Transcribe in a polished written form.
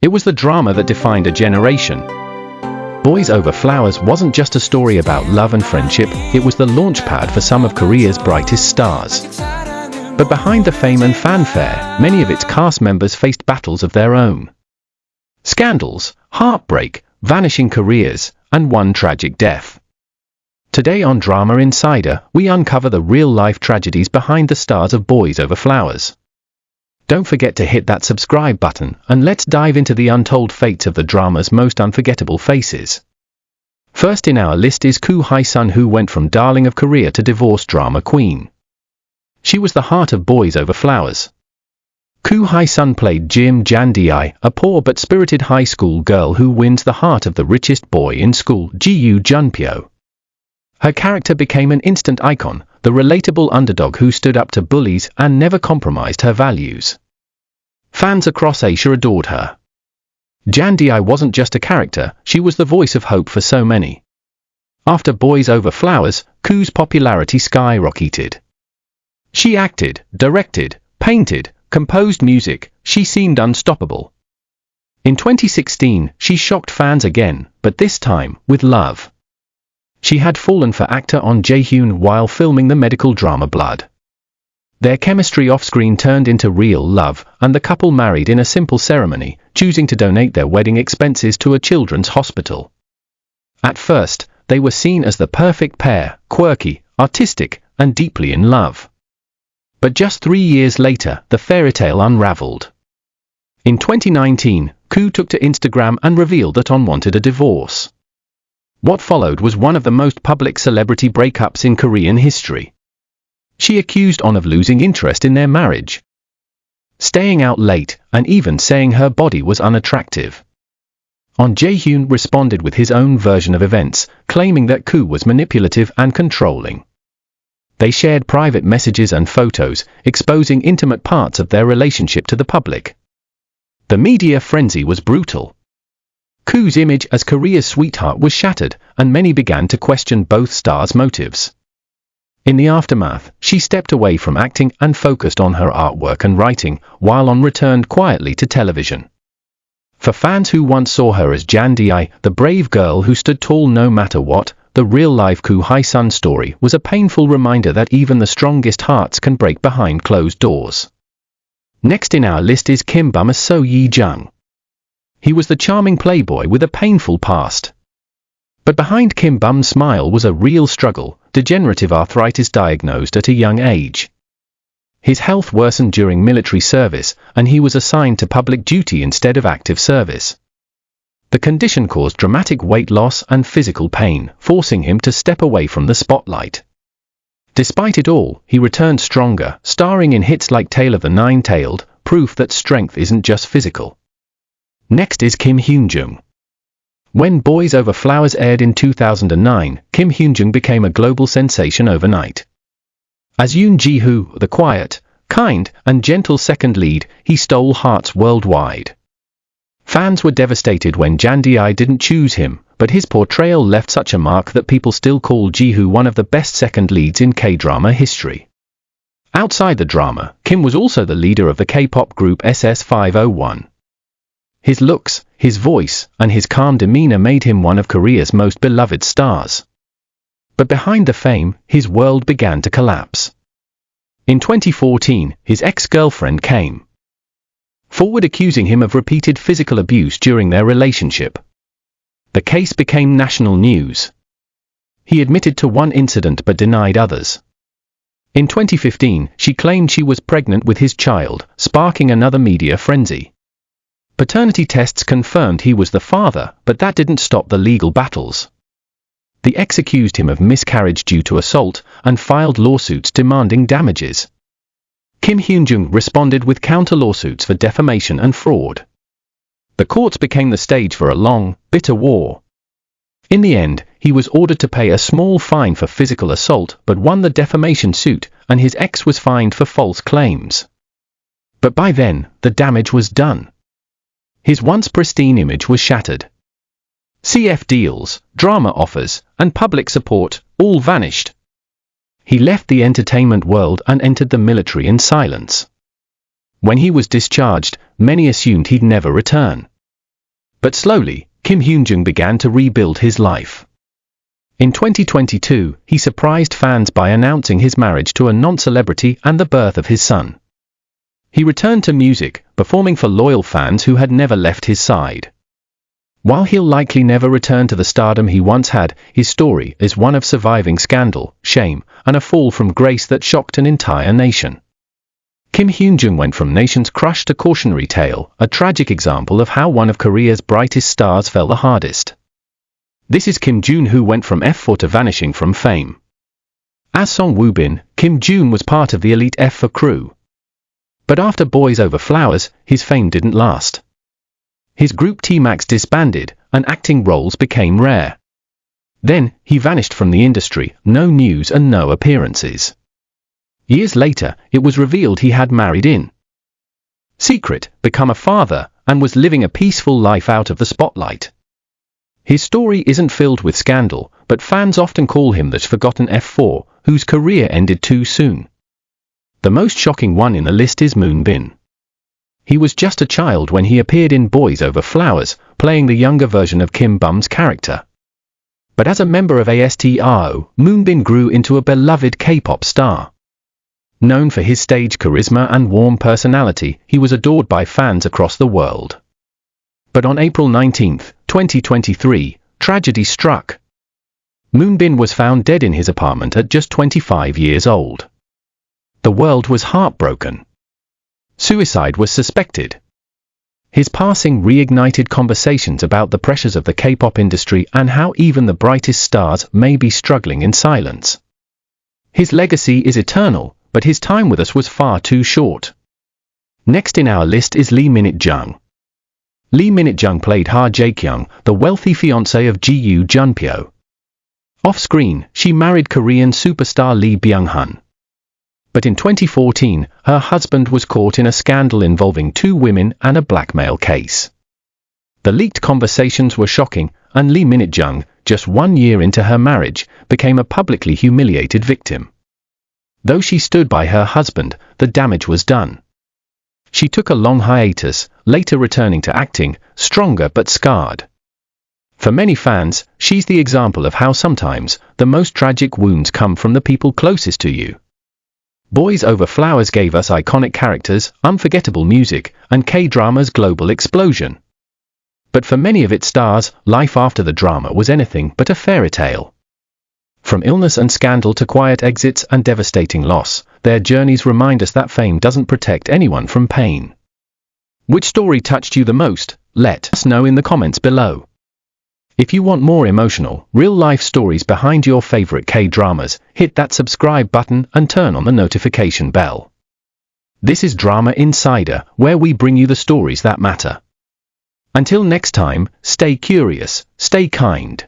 It was the drama that defined a generation. Boys Over Flowers wasn't just a story about love and friendship, it was the launchpad for some of Korea's brightest stars. But behind the fame and fanfare, many of its cast members faced battles of their own. Scandals, heartbreak, vanishing careers, and one tragic death. Today on Drama Insider, we uncover the real-life tragedies behind the stars of Boys Over Flowers. Don't forget to hit that subscribe button, and let's dive into the untold fates of the drama's most unforgettable faces. First in our list is Koo Hye-sun, who went from darling of Korea to divorce drama queen. She was the heart of Boys Over Flowers. Koo Hye-sun played Geum Jan-di, a poor but spirited high school girl who wins the heart of the richest boy in school, Geum Jan-di. Her character became an instant icon, the relatable underdog who stood up to bullies and never compromised her values. Fans across Asia adored her. Jan-di wasn't just a character, she was the voice of hope for so many. After Boys Over Flowers, Koo's popularity skyrocketed. She acted, directed, painted, composed music, she seemed unstoppable. In 2016, she shocked fans again, but this time, with love. She had fallen for actor On Jae-hyun while filming the medical drama Blood. Their chemistry off-screen turned into real love, and the couple married in a simple ceremony, choosing to donate their wedding expenses to a children's hospital. At first, they were seen as the perfect pair, quirky, artistic, and deeply in love. But just 3 years later, the fairy tale unraveled. In 2019, Koo took to Instagram and revealed that On wanted a divorce. What followed was one of the most public celebrity breakups in Korean history. She accused On of losing interest in their marriage, staying out late, and even saying her body was unattractive. On Jae-hyun responded with his own version of events, claiming that Koo was manipulative and controlling. They shared private messages and photos, exposing intimate parts of their relationship to the public. The media frenzy was brutal. Koo's image as Korea's sweetheart was shattered, and many began to question both stars' motives. In the aftermath, she stepped away from acting and focused on her artwork and writing, while On returned quietly to television. For fans who once saw her as Jan-di, the brave girl who stood tall no matter what, the real-life Koo Hye-sun story was a painful reminder that even the strongest hearts can break behind closed doors. Next in our list is Kim Bum's So-eun. He was the charming playboy with a painful past. But behind Kim Bum's smile was a real struggle, degenerative arthritis diagnosed at a young age. His health worsened during military service, and he was assigned to public duty instead of active service. The condition caused dramatic weight loss and physical pain, forcing him to step away from the spotlight. Despite it all, he returned stronger, starring in hits like Tale of the Nine-Tailed, proof that strength isn't just physical. Next is Kim Hyun-joong. When Boys Over Flowers aired in 2009, Kim Hyun-joong became a global sensation overnight. As Yoon Ji-hoo, the quiet, kind, and gentle second lead, he stole hearts worldwide. Fans were devastated when Jan-di didn't choose him, but his portrayal left such a mark that people still call Ji-hoo one of the best second leads in K-drama history. Outside the drama, Kim was also the leader of the K-pop group SS501. His looks, his voice, and his calm demeanor made him one of Korea's most beloved stars. But behind the fame, his world began to collapse. In 2014, his ex-girlfriend came forward accusing him of repeated physical abuse during their relationship. The case became national news. He admitted to one incident but denied others. In 2015, she claimed she was pregnant with his child, sparking another media frenzy. Paternity tests confirmed he was the father, but that didn't stop the legal battles. The ex accused him of miscarriage due to assault, and filed lawsuits demanding damages. Kim Hyun-joong responded with counter-lawsuits for defamation and fraud. The courts became the stage for a long, bitter war. In the end, he was ordered to pay a small fine for physical assault but won the defamation suit, and his ex was fined for false claims. But by then, the damage was done. His once pristine image was shattered. CF deals, drama offers, and public support all vanished. He left the entertainment world and entered the military in silence. When he was discharged, many assumed he'd never return. But slowly, Kim Hyun-joong began to rebuild his life. In 2022, he surprised fans by announcing his marriage to a non-celebrity and the birth of his son. He returned to music, performing for loyal fans who had never left his side. While he'll likely never return to the stardom he once had, his story is one of surviving scandal, shame, and a fall from grace that shocked an entire nation. Kim Hyun-joong went from nation's crush to cautionary tale, a tragic example of how one of Korea's brightest stars fell the hardest. This is Kim Joon, who went from F4 to vanishing from fame. As Song Woo-bin, Kim Joon was part of the elite F4 crew. But after Boys Over Flowers, his fame didn't last. His group T-Max disbanded, and acting roles became rare. Then, he vanished from the industry, no news and no appearances. Years later, it was revealed he had married in secret, become a father, and was living a peaceful life out of the spotlight. His story isn't filled with scandal, but fans often call him the forgotten F4, whose career ended too soon. The most shocking one in the list is Moonbin. He was just a child when he appeared in Boys Over Flowers, playing the younger version of Kim Bum's character. But as a member of ASTRO, Moonbin grew into a beloved K-pop star. Known for his stage charisma and warm personality, he was adored by fans across the world. But on April 19, 2023, tragedy struck. Moonbin was found dead in his apartment at just 25 years old. The world was heartbroken. Suicide was suspected. His passing reignited conversations about the pressures of the K-pop industry and how even the brightest stars may be struggling in silence. His legacy is eternal, but his time with us was far too short. Next in our list is Lee Min-jung. Lee Min-jung played Ha Jae-kyung, the wealthy fiancé of Geum Jan-di. Off-screen, she married Korean superstar Lee Byung-hun. But in 2014, her husband was caught in a scandal involving 2 women and a blackmail case. The leaked conversations were shocking, and Lee Min-jung, just 1 year into her marriage, became a publicly humiliated victim. Though she stood by her husband, the damage was done. She took a long hiatus, later returning to acting, stronger but scarred. For many fans, she's the example of how sometimes the most tragic wounds come from the people closest to you. Boys Over Flowers gave us iconic characters, unforgettable music, and K-drama's global explosion. But for many of its stars, life after the drama was anything but a fairy tale. From illness and scandal to quiet exits and devastating loss, their journeys remind us that fame doesn't protect anyone from pain. Which story touched you the most? Let us know in the comments below. If you want more emotional, real-life stories behind your favorite K-dramas, hit that subscribe button and turn on the notification bell. This is Drama Insider, where we bring you the stories that matter. Until next time, stay curious, stay kind.